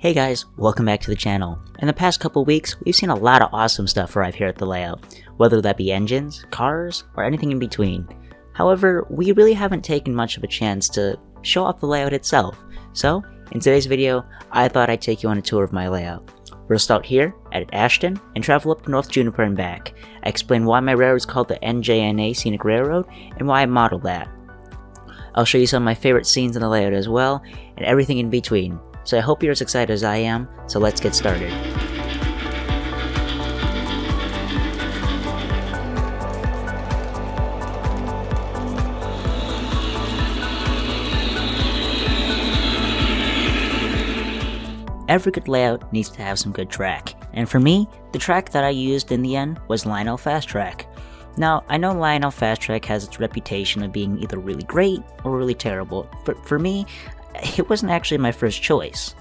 Hey guys, welcome back to the channel. In the past couple weeks, we've seen a lot of awesome stuff arrive here at the layout, whether that be engines, cars, or anything in between. However, we really haven't taken much of a chance to show off the layout itself, so in today's video, I thought I'd take you on a tour of my layout. We'll start here at Ashton and travel up to North Juniper and back. I explain why my railroad is called the NJNA Scenic Railroad and why I modeled that. I'll show you some of my favorite scenes in the layout as well, and everything in between. So I hope you're as excited as I am, so let's get started. Every good layout needs to have some good track, and for me, the track that I used in the end was Lionel Fast Track. Now, I know Lionel Fast Track has its reputation of being either really great or really terrible, but for me, it wasn't actually my first choice.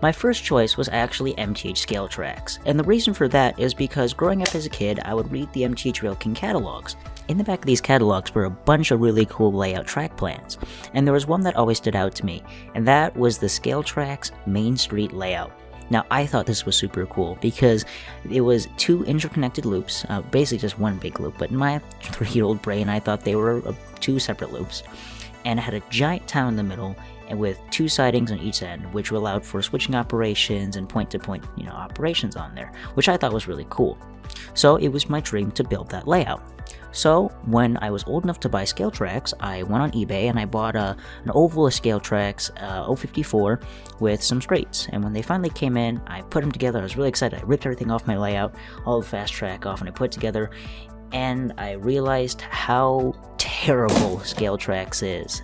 My first choice was actually MTH scale tracks, and the reason for that is because growing up as a kid, I would read the MTH Railkin catalogs. In the back of these catalogs were a bunch of really cool layout track plans, and there was one that always stood out to me, and that was the Scale Tracks Main Street layout. Now, I thought this was super cool because it was two interconnected loops, basically just one big loop, but in my 3-year-old brain, I thought they were two separate loops, and it had a giant town in the middle, and with two sidings on each end, which allowed for switching operations and point-to-point, operations on there, which I thought was really cool. So it was my dream to build that layout. So when I was old enough to buy scale tracks, I went on eBay and I bought an oval of scale tracks, 054, with some straights. And when they finally came in, I put them together. I was really excited. I ripped everything off my layout, all the fast track off, and I put it together. And I realized how terrible Scale Tracks is.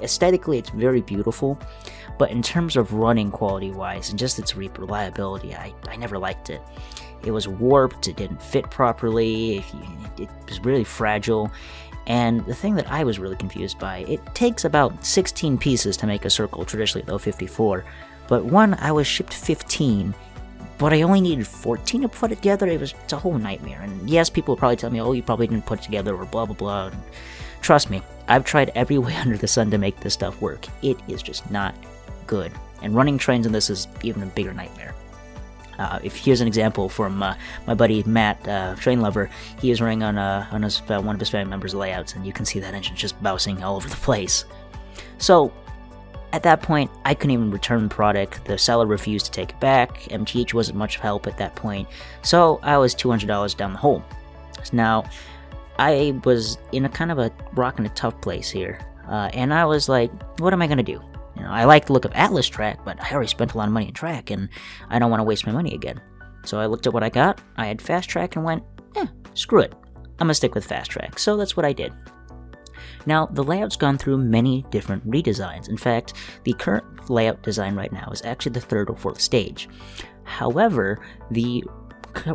Aesthetically, it's very beautiful, but in terms of running quality-wise and just its reliability, I never liked it. It was warped, it didn't fit properly, it was really fragile, and the thing that I was really confused by, it takes about 16 pieces to make a circle, traditionally though 54, but I was shipped 15, but I only needed 14 to put it together. It's a whole nightmare. And yes, people will probably tell me, oh, you probably didn't put it together or blah, blah, blah. And trust me, I've tried every way under the sun to make this stuff work. It is just not good. And running trains in this is even a bigger nightmare. Here's an example from my buddy Matt, train lover. He is running on one of his family members' layouts, and you can see that engine just bouncing all over the place. So, at that point, I couldn't even return the product. The seller refused to take it back. MTH wasn't much help at that point, so I was $200 down the hole. Now, I was in a kind of a rock and a tough place here, and I was like, what am I going to do? I like the look of Atlas track, but I already spent a lot of money on track, and I don't want to waste my money again. So I looked at what I got, I had fast track, and went, screw it. I'm going to stick with fast track, so that's what I did. Now, the layout's gone through many different redesigns. In fact, the current layout design right now is actually the 3rd or 4th stage. However, the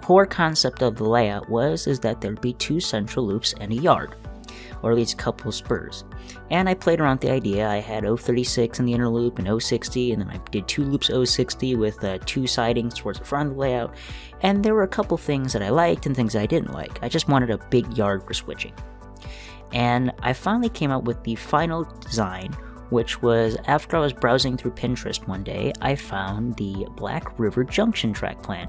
core concept of the layout is that there'd be 2 central loops and a yard, or at least a couple of spurs. And I played around with the idea. I had 036 in the inner loop and 060, and then I did 2 loops 060 with 2 sidings towards the front of the layout. And there were a couple things that I liked and things I didn't like. I just wanted a big yard for switching. And I finally came up with the final design, which was after I was browsing through Pinterest one day, I found the Black River Junction track plan.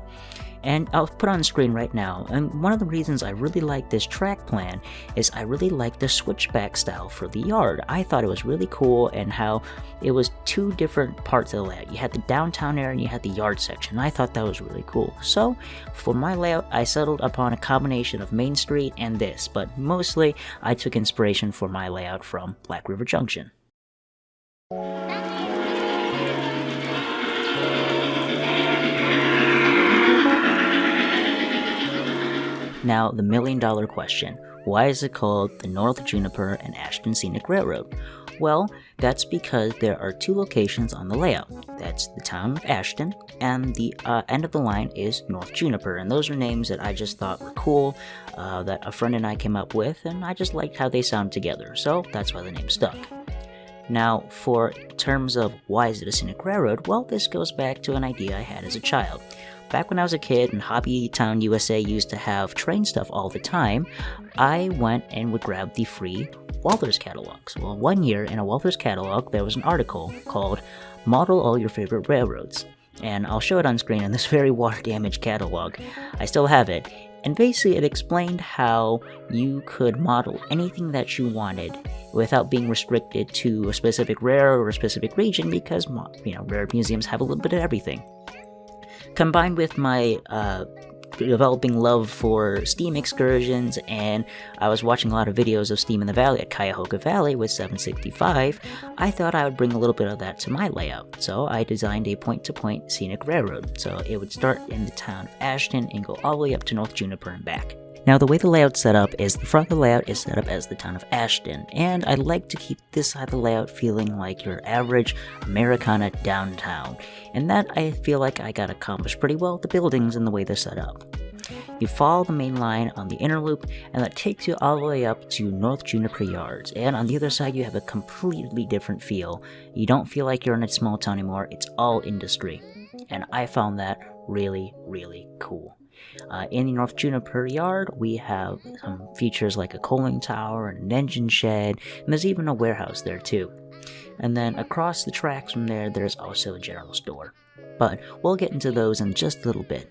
And I'll put on the screen right now. And one of the reasons I really like this track plan is I really like the switchback style for the yard. I thought it was really cool, and how it was 2 different parts of the layout. You had the downtown area and you had the yard section. I thought that was really cool. So for my layout, I settled upon a combination of Main Street and this, but mostly I took inspiration for my layout from Black River Junction. Now, the $1,000,000 question. Why is it called the North Juniper and Ashton Scenic Railroad? Well, that's because there are 2 locations on the layout. That's the town of Ashton, and the end of the line is North Juniper, and those are names that I just thought were cool, that a friend and I came up with, and I just liked how they sound together, so that's why the name stuck. Now, for terms of why is it a scenic railroad, well, this goes back to an idea I had as a child. Back when I was a kid and Hobby Town USA used to have train stuff all the time, I went and would grab the free Walther's catalogs. Well, one year in a Walther's catalog, there was an article called Model All Your Favorite Railroads. and I'll show it on screen in this very water-damaged catalog. I still have it, and basically it explained how you could model anything that you wanted without being restricted to a specific rare or a specific region, because, rare museums have a little bit of everything. Combined with my developing love for Steam excursions, and I was watching a lot of videos of Steam in the Valley at Cuyahoga Valley with 765, I thought I would bring a little bit of that to my layout. So I designed a point-to-point scenic railroad. So it would start in the town of Ashton and go all the way up to North Juniper and back. Now, the way the layout's set up is the front of the layout is set up as the town of Ashton, and I like to keep this side of the layout feeling like your average Americana downtown, and that I feel like I got accomplished pretty well with the buildings and the way they're set up. You follow the main line on the inner loop, and that takes you all the way up to North Juniper Yards, and on the other side you have a completely different feel. You don't feel like you're in a small town anymore, it's all industry, and I found that really, really cool. In the North Juniper Yard, we have some features like a coaling tower and an engine shed, and there's even a warehouse there too. And then across the tracks from there, there's also a general store. But we'll get into those in just a little bit.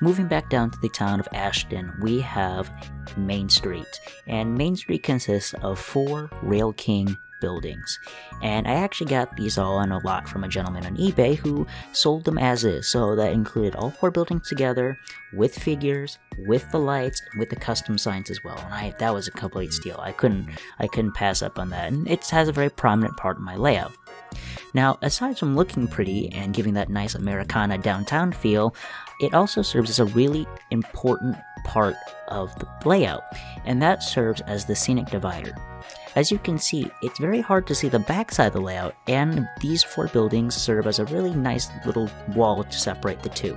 Moving back down to the town of Ashton, we have Main Street, and Main Street consists of 4 Rail King buildings, and I actually got these all on a lot from a gentleman on eBay who sold them as is, so that included all 4 buildings together, with figures, with the lights, with the custom signs as well, and that was a complete steal. I couldn't pass up on that, and it has a very prominent part in my layout. Now, aside from looking pretty and giving that nice Americana downtown feel, it also serves as a really important part of the layout, and that serves as the scenic divider. As you can see, it's very hard to see the backside of the layout, and these 4 buildings serve as a really nice little wall to separate the two.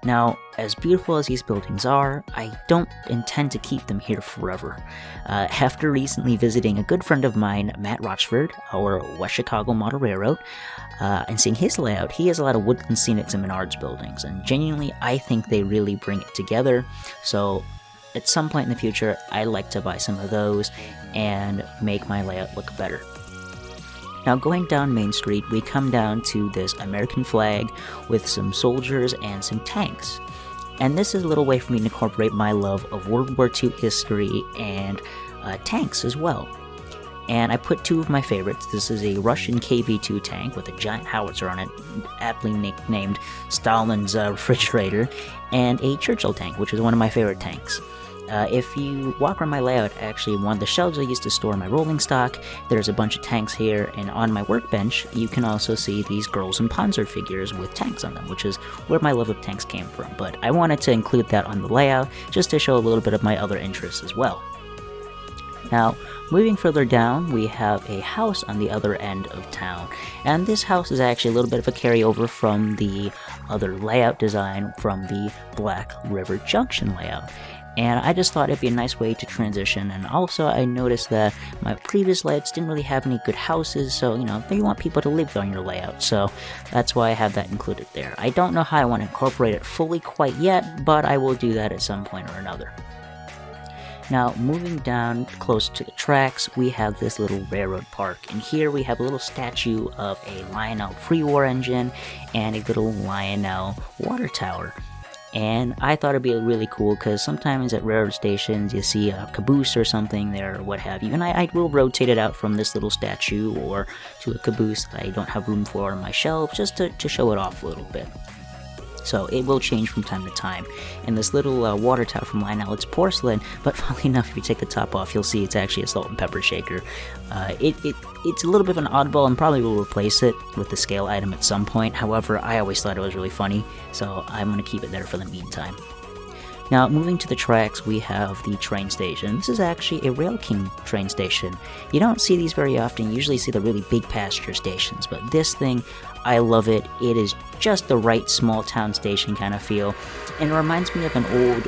Now, as beautiful as these buildings are, I don't intend to keep them here forever. After recently visiting a good friend of mine, Matt Rochford, our West Chicago Model Railroad, and seeing his layout, he has a lot of Woodland Scenics and Menards buildings, and genuinely, I think they really bring it together, so at some point in the future, I'd like to buy some of those and make my layout look better. Now, going down Main Street, we come down to this American flag with some soldiers and some tanks. And this is a little way for me to incorporate my love of World War II history and tanks as well. And I put 2 of my favorites. This is a Russian KV-2 tank with a giant howitzer on it, aptly nicknamed Stalin's refrigerator, and a Churchill tank, which is one of my favorite tanks. If you walk around my layout, actually, one of the shelves I used to store my rolling stock, there's a bunch of tanks here, and on my workbench, you can also see these Girls and Panzer figures with tanks on them, which is where my love of tanks came from, but I wanted to include that on the layout, just to show a little bit of my other interests as well. Now, moving further down, we have a house on the other end of town, and this house is actually a little bit of a carryover from the other layout design from the Black River Junction layout. And I just thought it'd be a nice way to transition, and also I noticed that my previous layouts didn't really have any good houses, so, you want people to live on your layout, so that's why I have that included there. I don't know how I want to incorporate it fully quite yet, but I will do that at some point or another. Now, moving down close to the tracks, we have this little railroad park, and here we have a little statue of a Lionel pre-war engine and a little Lionel water tower. And I thought it'd be really cool because sometimes at railroad stations you see a caboose or something there or what have you, and I will rotate it out from this little statue or to a caboose that I don't have room for on my shelf just to show it off a little bit. So it will change from time to time. And this little water tower from Lionel, it's porcelain, but funnily enough, if you take the top off, you'll see it's actually a salt and pepper shaker. It's a little bit of an oddball, and probably will replace it with the scale item at some point. However, I always thought it was really funny, so I'm going to keep it there for the meantime. Now, moving to the tracks, we have the train station. This is actually a Rail King train station. You don't see these very often. You usually see the really big passenger stations, but this thing, I love it. It is just the right small town station kind of feel, and it reminds me of an old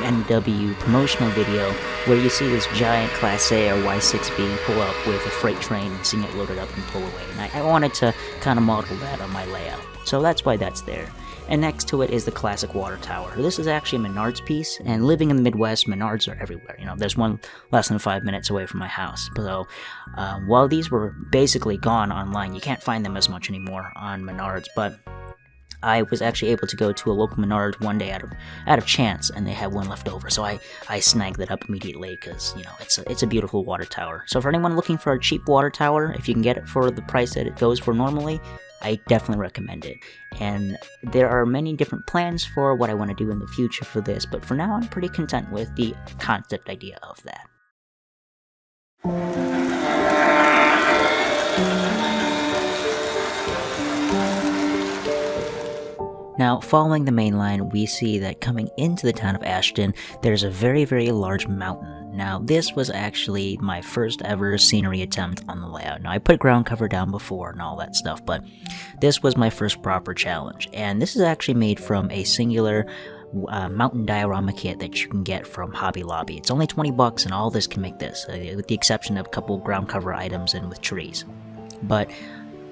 NW promotional video where you see this giant Class A or Y6B pull up with a freight train and seeing it loaded up and pull away, and I wanted to kind of model that on my layout, so that's why that's there. and next to it is the classic water tower. This is actually a Menards piece, and living in the Midwest, Menards are everywhere. There's one less than 5 minutes away from my house. So while these were basically gone online, you can't find them as much anymore on Menards, but I was actually able to go to a local Menards one day out of chance, and they had one left over, so I snagged that up immediately because it's a beautiful water tower. So for anyone looking for a cheap water tower, if you can get it for the price that it goes for normally, I definitely recommend it. And there are many different plans for what I want to do in the future for this, but for now I'm pretty content with the concept idea of that. Now, following the main line, we see that coming into the town of Ashton, there's a very, very large mountain. Now, this was actually my first ever scenery attempt on the layout. Now, I put ground cover down before and all that stuff, but this was my first proper challenge. And this is actually made from a singular mountain diorama kit that you can get from Hobby Lobby. It's only $20 and all this can make this, with the exception of a couple ground cover items and with trees. But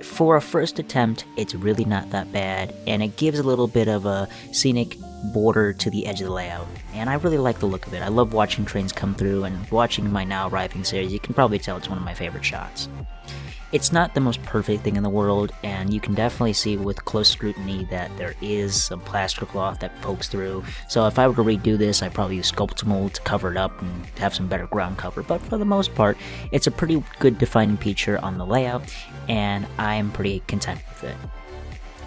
for a first attempt, it's really not that bad, and it gives a little bit of a scenic border to the edge of the layout, and I really like the look of it. I love watching trains come through, and watching my now arriving series, you can probably tell it's one of my favorite shots. It's not the most perfect thing in the world, and you can definitely see with close scrutiny that there is some plaster cloth that pokes through, so if I were to redo this, I'd probably use Sculptamold to cover it up and have some better ground cover, but for the most part, it's a pretty good defining feature on the layout, and I'm pretty content with it.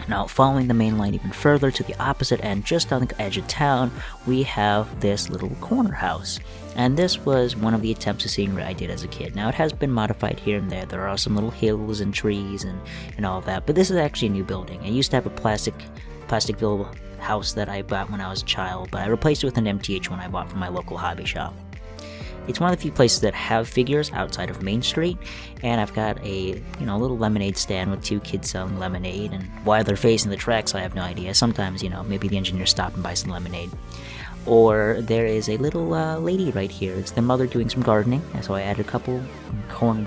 Now, following the main line even further to the opposite end, just on the edge of town, we have this little corner house. And this was one of the attempts of scenery I did as a kid. Now, it has been modified here and there. There are some little hills and trees and all of that. But this is actually a new building. I used to have a Plasticville house that I bought when I was a child, but I replaced it with an MTH one I bought from my local hobby shop. It's one of the few places that have figures outside of Main Street, and I've got a little lemonade stand with two kids selling lemonade, and why they're facing the tracks I have no idea. Sometimes, maybe the engineers stop and buy some lemonade. Or there is a little lady right here. It's the mother doing some gardening, and so I added a couple corn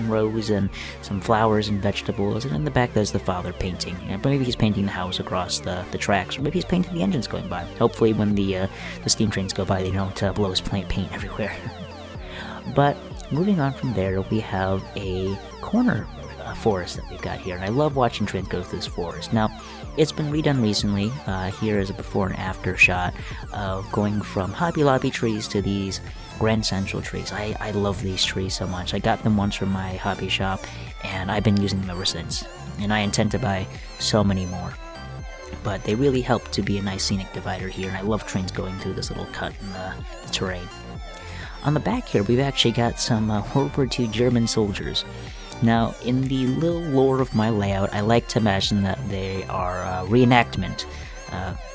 rows and some flowers and vegetables, and in the back there's the father painting. But maybe he's painting the house across the tracks, or maybe he's painting the engines going by. Hopefully when the steam trains go by, they don't blow his paint everywhere. But moving on from there, we have a corner forest that we've got here, and I love watching trains go through this forest. Now, it's been redone recently. Here is a before and after shot of going from Hobby Lobby trees to these Grand Central trees. I love these trees so much. I got them once from my hobby shop, and I've been using them ever since. And I intend to buy so many more. But they really help to be a nice scenic divider here, and I love trains going through this little cut in the terrain. On the back here, we've actually got some World War II German soldiers. Now, in the little lore of my layout, I like to imagine that they are reenactment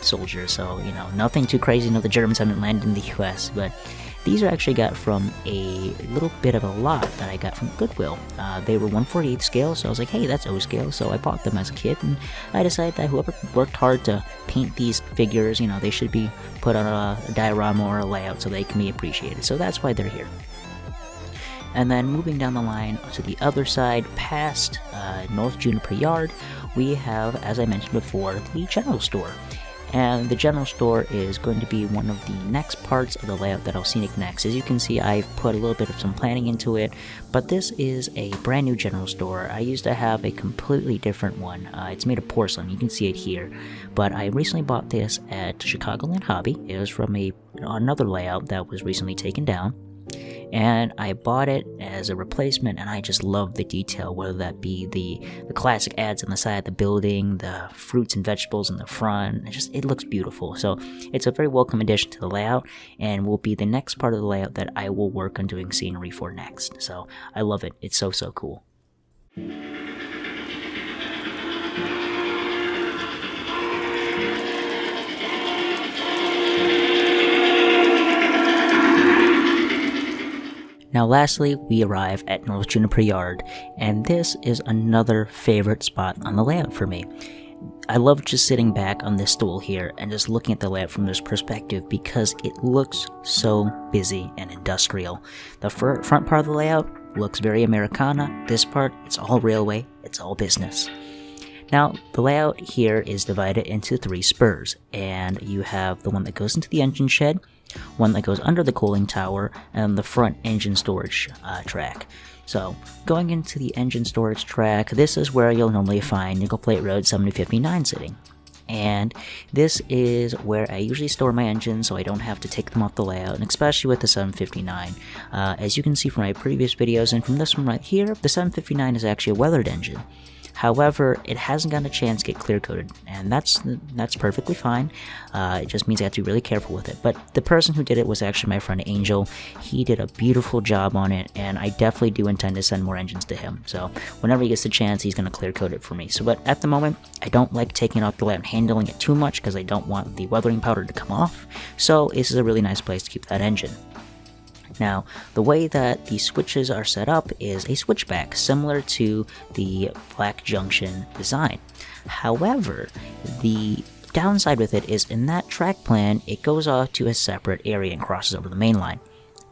soldiers, so, nothing too crazy. The Germans haven't landed in the US, but these are actually got from a little bit of a lot that I got from Goodwill. They were 1/48 scale, so I was like, hey, that's O scale, so I bought them as a kid, and I decided that whoever worked hard to paint these figures, they should be put on a diorama or a layout so they can be appreciated, so that's why they're here. And then moving down the line to the other side, past North Juniper Yard, we have, as I mentioned before, the general store. And the general store is going to be one of the next parts of the layout that I'll scenic next. As you can see, I've put a little bit of some planning into it, but this is a brand new general store. I used to have a completely different one. It's made of porcelain, you can see it here. But I recently bought this at Chicagoland Hobby. It was from another layout that was recently taken down. And I bought it as a replacement, and I just love the detail, whether that be the classic ads on the side of the building, the fruits and vegetables in the front. It looks beautiful. So it's a very welcome addition to the layout, and will be the next part of the layout that I will work on doing scenery for next. So I love it. It's so cool. Now lastly, we arrive at North Juniper Yard, and this is another favorite spot on the layout for me. I love just sitting back on this stool here and just looking at the layout from this perspective because it looks so busy and industrial. The front part of the layout looks very Americana. This part, it's all railway, it's all business. Now, the layout here is divided into 3 spurs, and you have the one that goes into the engine shed, one that goes under the cooling tower, and the front engine storage track. So, going into the engine storage track, this is where you'll normally find Nickel Plate Road 7059 sitting. And this is where I usually store my engines so I don't have to take them off the layout, and especially with the 759. As you can see from my previous videos and from this one right here, the 759 is actually a weathered engine. However, it hasn't gotten a chance to get clear coated, and that's perfectly fine. It just means I have to be really careful with it. But the person who did it was actually my friend Angel. He did a beautiful job on it, and I definitely do intend to send more engines to him. So whenever he gets the chance, he's going to clear coat it for me. So, but at the moment, I don't like taking it off the layout and handling it too much because I don't want the weathering powder to come off. So this is a really nice place to keep that engine. Now, the way that the switches are set up is a switchback, similar to the Black Junction design. However, the downside with it is in that track plan, it goes off to a separate area and crosses over the main line.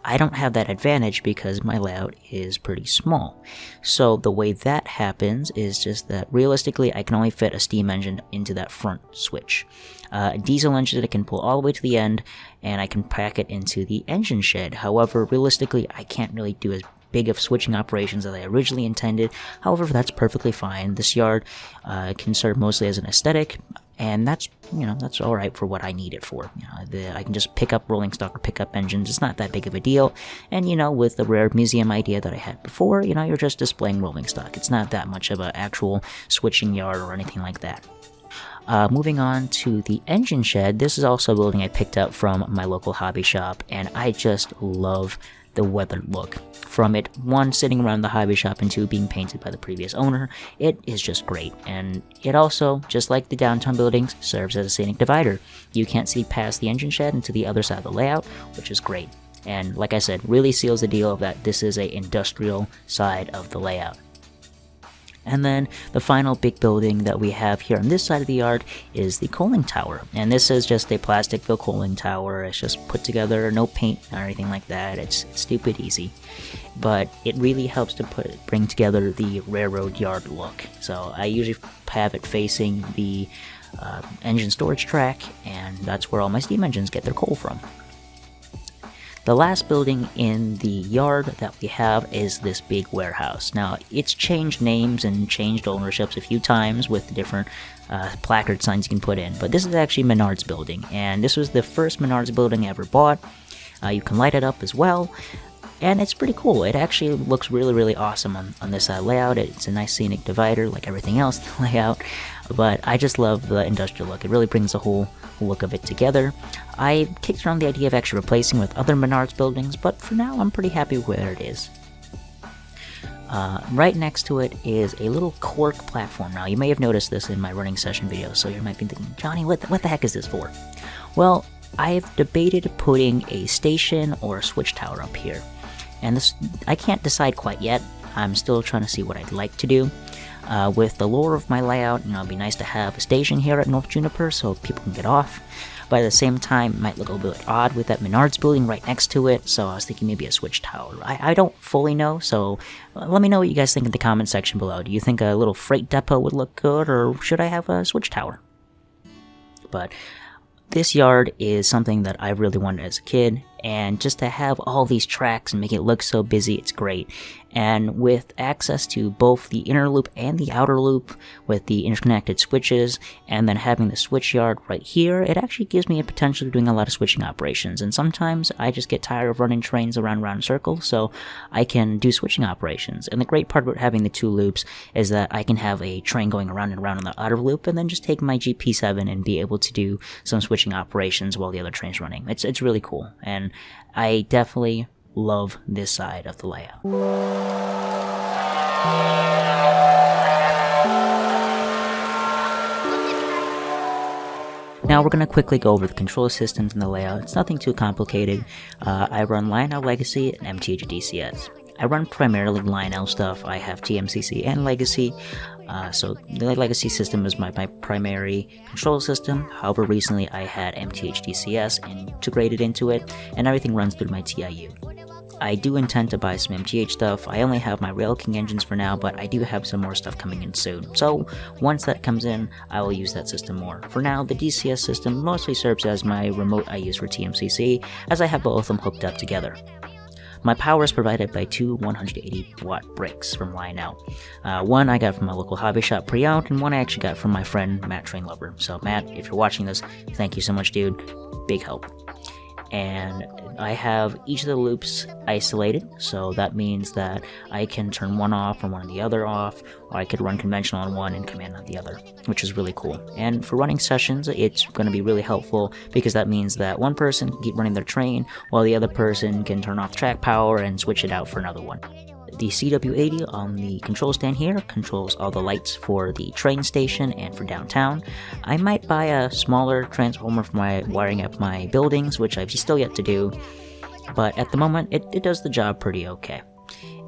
I don't have that advantage because my layout is pretty small. So the way that happens is just that realistically I can only fit a steam engine into that front switch. A diesel engine I can pull all the way to the end and I can pack it into the engine shed. However, realistically I can't really do as big of switching operations as I originally intended. However, that's perfectly fine. This yard can serve mostly as an aesthetic. And that's alright for what I need it for. I can just pick up rolling stock or pick up engines. It's not that big of a deal. And with the rare museum idea that I had before, you're just displaying rolling stock. It's not that much of an actual switching yard or anything like that. Moving on to the engine shed, this is also a building I picked up from my local hobby shop, and I just love the weathered look. From it, 1, sitting around the hobby shop, and 2, being painted by the previous owner, it is just great. And it also, just like the downtown buildings, serves as a scenic divider. You can't see past the engine shed into the other side of the layout, which is great. And like I said, really seals the deal of that this is a industrial side of the layout. And then the final big building that we have here on this side of the yard is the cooling tower. And this is just a plastic fill cooling tower. It's just put together, no paint or anything like that. It's stupid easy. But it really helps to bring together the railroad yard look. So I usually have it facing the engine storage track, and that's where all my steam engines get their coal from. The last building in the yard that we have is this big warehouse. Now, it's changed names and changed ownerships a few times with the different placard signs you can put in, but this is actually Menard's building, and this was the first Menard's building I ever bought. You can light it up as well, and it's pretty cool. It actually looks really, really awesome on this layout. It's a nice scenic divider like everything else in the layout, but I just love the industrial look. It really brings the whole look of it together. I kicked around the idea of actually replacing with other Menards buildings, but for now I'm pretty happy with where it is. Right next to it is a little cork platform. Now, you may have noticed this in my running session video, so you might be thinking, Johnny, what the heck is this for? Well, I've debated putting a station or a switch tower up here, and this I can't decide quite yet. I'm still trying to see what I'd like to do. With the lore of my layout, it'd be nice to have a station here at North Juniper so people can get off. But at the same time, it might look a little bit odd with that Menards building right next to it, so I was thinking maybe a switch tower. I don't fully know, so let me know what you guys think in the comment section below. Do you think a little freight depot would look good, or should I have a switch tower? But this yard is something that I really wanted as a kid, and just to have all these tracks and make it look so busy, it's great. And with access to both the inner loop and the outer loop with the interconnected switches, and then having the switch yard right here, it actually gives me a potential of doing a lot of switching operations. And sometimes I just get tired of running trains around in circles, so I can do switching operations. And the great part about having the 2 loops is that I can have a train going around and around on the outer loop, and then just take my GP7 and be able to do some switching operations while the other train's running. It's really cool, and I definitely love this side of the layout. Now we're going to quickly go over the control systems and the layout. It's nothing too complicated. I run Lionel Legacy and MTH DCS. I run primarily Lionel stuff. I have TMCC and Legacy. So the Legacy system is my primary control system. However, recently I had MTH DCS integrated into it, and everything runs through my TIU. I do intend to buy some MTH stuff. I only have my Rail King engines for now, but I do have some more stuff coming in soon. So once that comes in, I will use that system more. For now, the DCS system mostly serves as my remote I use for TMCC, as I have both of them hooked up together. My power is provided by two 180 watt bricks from Lionel. One I got from my local hobby shop pre-owned, and one I actually got from my friend Matt Trainlover. So Matt, if you're watching this, thank you so much, dude. Big help. And I have each of the loops isolated, so that means that I can turn one off and one the other off, or I could run conventional on one and command on the other, which is really cool. And for running sessions, it's going to be really helpful, because that means that one person can keep running their train, while the other person can turn off track power and switch it out for another one. The CW80 on the control stand here controls all the lights for the train station and for downtown. I might buy a smaller transformer for my wiring up my buildings, which I've still yet to do, but at the moment it does the job pretty okay.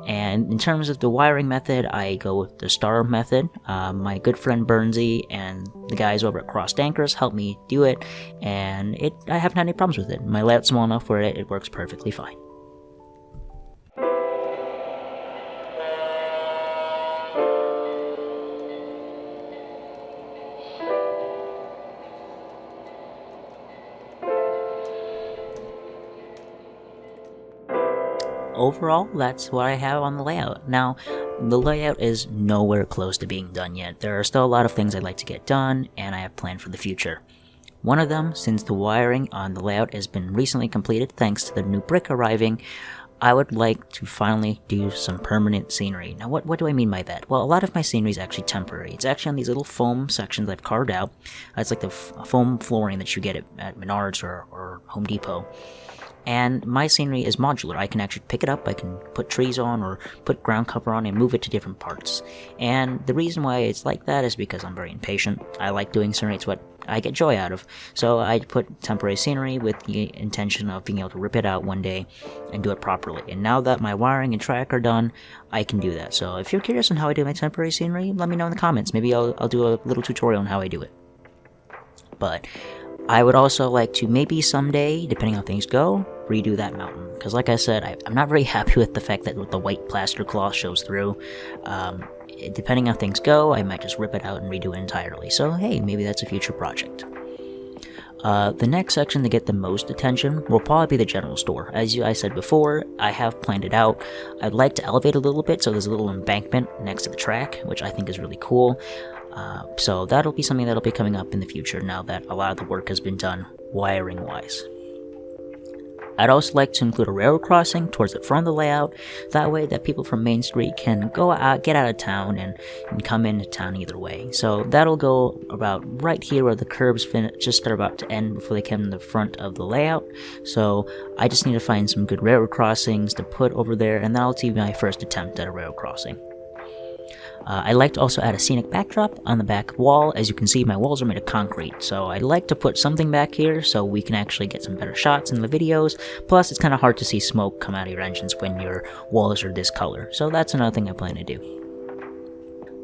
And in terms of the wiring method, I go with the star method. My good friend Burnsy and the guys over at Crossed Anchors helped me do it, and I haven't had any problems with it. My layout's small enough where it works perfectly fine. Overall, that's what I have on the layout. Now, the layout is nowhere close to being done yet. There are still a lot of things I'd like to get done, and I have planned for the future. One of them, since the wiring on the layout has been recently completed thanks to the new brick arriving, I would like to finally do some permanent scenery. Now, what do I mean by that? Well, a lot of my scenery is actually temporary. It's actually on these little foam sections I've carved out. It's like the foam flooring that you get at Menards or Home Depot. And my scenery is modular. I can actually pick it up, I can put trees on or put ground cover on and move it to different parts. And the reason why it's like that is because I'm very impatient. I like doing scenery, it's what I get joy out of. So I put temporary scenery with the intention of being able to rip it out one day and do it properly. And now that my wiring and track are done, I can do that. So if you're curious on how I do my temporary scenery, let me know in the comments. Maybe I'll do a little tutorial on how I do it. But I would also like to maybe someday, depending on how things go, redo that mountain. Because like I said, I'm not very happy with the fact that the white plaster cloth shows through. Depending on how things go, I might just rip it out and redo it entirely. So hey, maybe that's a future project. The next section to get the most attention will probably be the general store. As I said before, I have planned it out. I'd like to elevate a little bit, so there's a little embankment next to the track, which I think is really cool. So that'll be something that'll be coming up in the future now that a lot of the work has been done wiring-wise. I'd also like to include a railroad crossing towards the front of the layout, that way that people from Main Street can go out, get out of town, and come into town either way. So that'll go about right here where the curbs just are about to end before they come to the front of the layout. So I just need to find some good railroad crossings to put over there, and that'll be my first attempt at a railroad crossing. I'd like to also add a scenic backdrop on the back wall. As you can see, my walls are made of concrete, so I'd like to put something back here so we can actually get some better shots in the videos. Plus, it's kind of hard to see smoke come out of your engines when your walls are this color, so that's another thing I plan to do.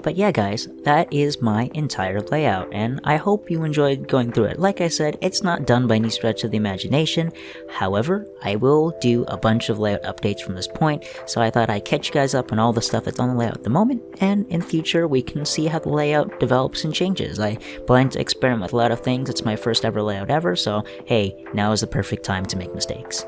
But yeah guys, that is my entire layout, and I hope you enjoyed going through it. Like I said, it's not done by any stretch of the imagination. However, I will do a bunch of layout updates from this point, so I thought I'd catch you guys up on all the stuff that's on the layout at the moment, and in the future we can see how the layout develops and changes. I plan to experiment with a lot of things. It's my first ever layout ever, so hey, now is the perfect time to make mistakes.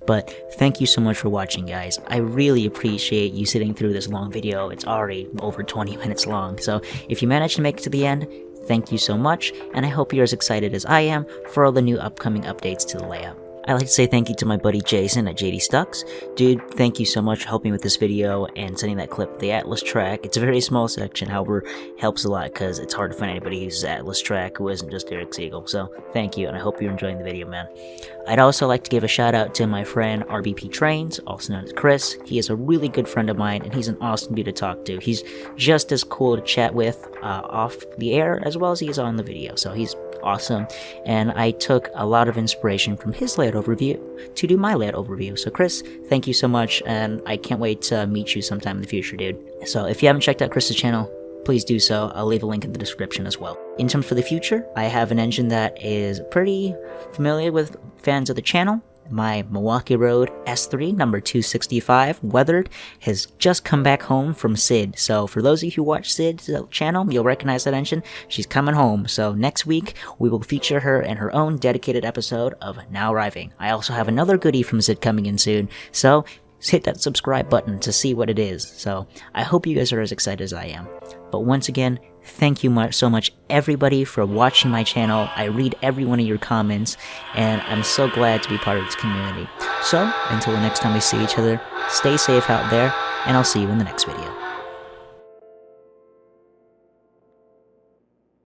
But thank you so much for watching, guys. I really appreciate you sitting through this long video. It's already over 20 minutes long, so if you managed to make it to the end, thank you so much, and I hope you're as excited as I am for all the new upcoming updates to the layout. I'd like to say thank you to my buddy Jason at JD Stucks. Dude, thank you so much for helping me with this video and sending that clip of the Atlas track. It's a very small section, however, helps a lot because it's hard to find anybody who uses Atlas track who isn't just Eric Siegel. So thank you, and I hope you're enjoying the video, man. I'd also like to give a shout out to my friend RBP Trains, also known as Chris. He is a really good friend of mine, and he's an awesome dude to talk to. He's just as cool to chat with off the air as well as he is on the video, so he's awesome, and I took a lot of inspiration from his layout overview to do my layout overview. So Chris, thank you so much, and I can't wait to meet you sometime in the future, dude. So if you haven't checked out Chris's channel, please do so. I'll leave a link in the description as well. In terms for the future, I have an engine that is pretty familiar with fans of the channel. my Milwaukee Road S3 number 265 weathered has just come back home from Sid. So for those of you who watch Sid's channel, you'll recognize that engine. She's coming home. So next week we will feature her in her own dedicated episode of Now Arriving. I also have another goodie from Sid coming in soon. So hit that subscribe button to see what it is. So I hope you guys are as excited as I am. But once again, thank you so much everybody for watching my channel. I read every one of your comments, and I'm so glad to be part of this community. So until the next time we see each other, stay safe out there, and I'll see you in the next video.